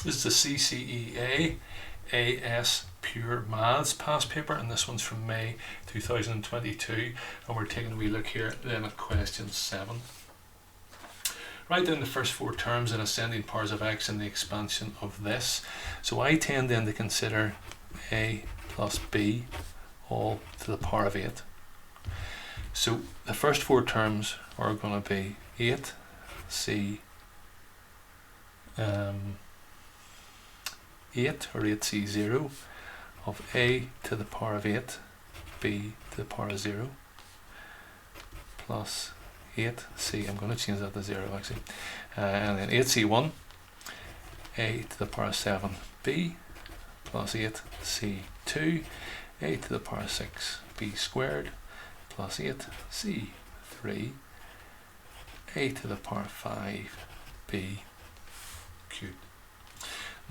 This is the CCEA AS Pure Maths past paper, and this one's from May 2022, and we're taking a wee look here then at question 7. Write down the first 4 terms in ascending powers of x and the expansion of this. So I tend then to consider a plus b all to the power of 8. So the first 4 terms are going to be 8c 8 or 8c0 of a to the power of 8 b to the power of 0 plus 8c, I'm going to change that to 0 actually, and then 8c1 a to the power of 7 b plus 8c2 a to the power of 6 b squared plus 8c3 a to the power of 5 b cubed.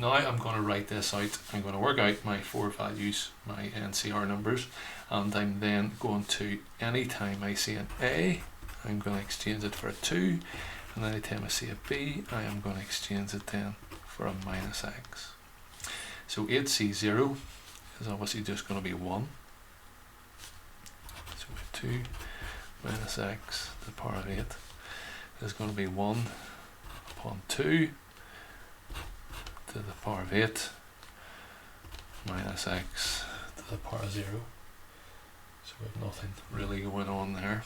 Now I'm going to write this out. I'm going to work out my 4 values, my NCR numbers, and I'm then going to, anytime I see an A, I'm going to exchange it for a 2, and anytime I see a B, I am going to exchange it then for a minus x. So 8c0 is obviously just going to be 1. So we have 2 minus x to the power of 8 is going to be 1 upon 2 to the power of 8 minus x to the power of 0. So we have nothing really going on there.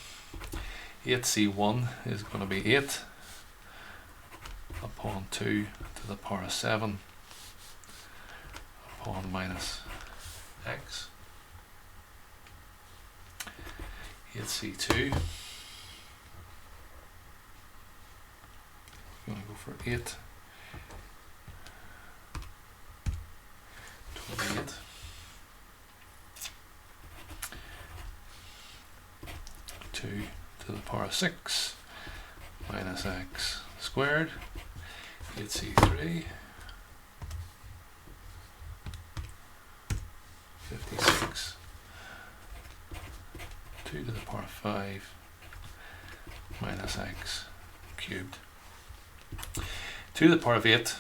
8c1 is going to be 8 upon 2 to the power of 7 upon minus x. 8c2, I'm going to go for 8 28 2 to the power of 6 minus x squared. 8c3 56 2 to the power of 5 minus x cubed. 2 to the power of 8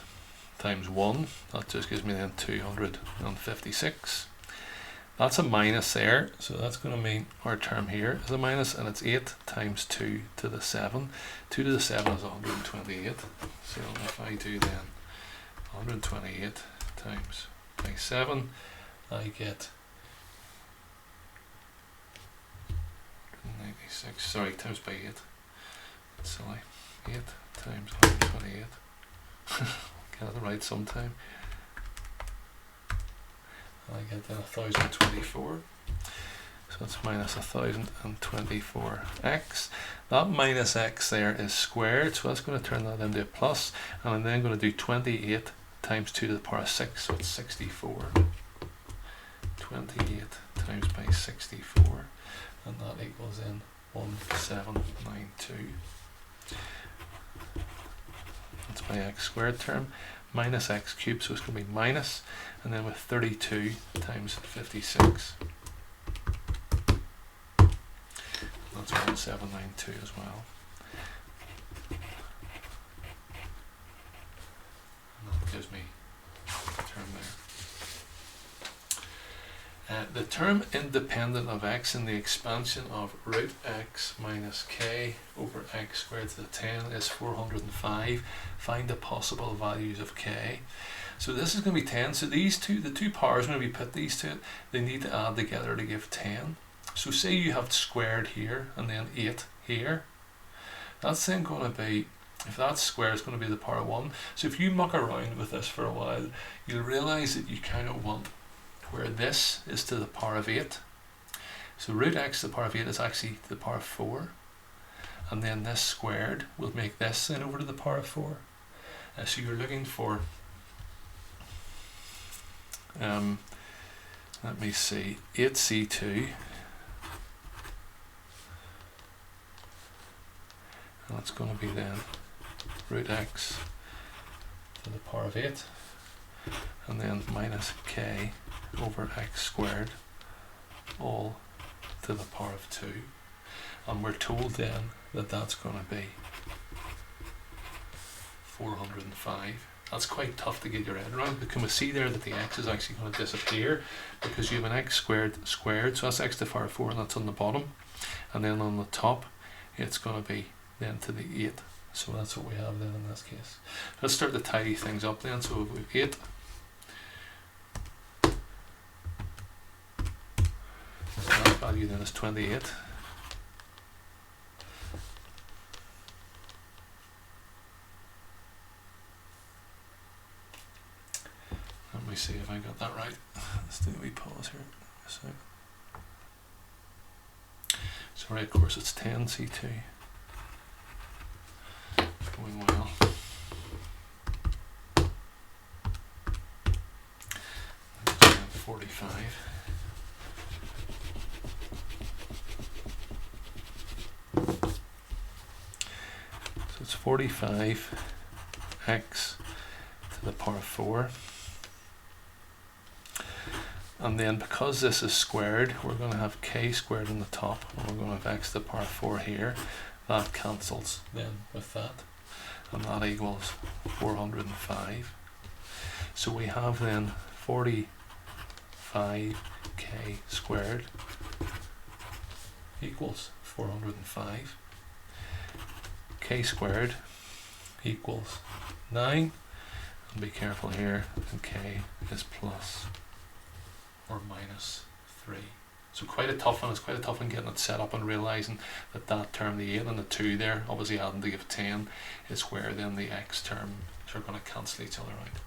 times 1, that just gives me then 256. That's a minus there, so that's going to mean our term here is a minus, and it's 8 times 2 to the 7. 2 to the 7 is 128. So if I do then 128 times by 7, I get 96, sorry, times by 8. That's silly. 8 times 128. Get it right sometime. I get then 1024. So that's minus 1024x. That minus x there is squared, so that's going to turn that into a plus, and I'm then going to do 28 times 2 to the power of 6, so it's 64. 28 times by 64, and that equals in 1792. That's my x squared term, minus x cubed, so it's going to be minus, and then with 32 times 56, that's 1792 as well. And that gives me the term there. The term independent of x in the expansion of root x minus k over x squared to the 10 is 405. Find the possible values of k. So this is going to be 10. So these two, the two powers, when we put these to it, they need to add together to give 10. So say you have squared here and then 8 here. That's then going to be, if that's squared, it's going to be the power of 1. So if you muck around with this for a while, you'll realize that you kind of want where this is to the power of 8. So root x to the power of 8 is actually to the power of 4. And then this squared will make this then over to the power of 4. So you're looking for, let me see, 8c2. And that's going to be then root x to the power of 8. And then minus k over x squared all to the power of 2, and we're told then that that's going to be 405, That's quite tough to get your head around. But can we see there that the x is actually going to disappear because you have an x squared, so that's x to the power 4, and that's on the bottom. And then on the top, it's going to be then to the 8. So that's what we have then in this case. Let's start to tidy things up then. So we've 8. So that value then is 28. Let me see if I got that right. Let's do a wee pause here. So right, of course, it's 10 C2. Going well. Let's 45. So it's 45 x to the power 4. And then because this is squared, we're going to have k squared on the top, and we're going to have x to the power 4 here. That cancels then with that, and that equals 405. So we have then 45k squared equals 405. K squared equals 9. And be careful here, and k is plus or minus 3. So quite a tough one. It's quite a tough one getting it set up and realising that that term, the 8 and the 2 there, obviously adding to give 10, is where then the x terms are going to cancel each other out.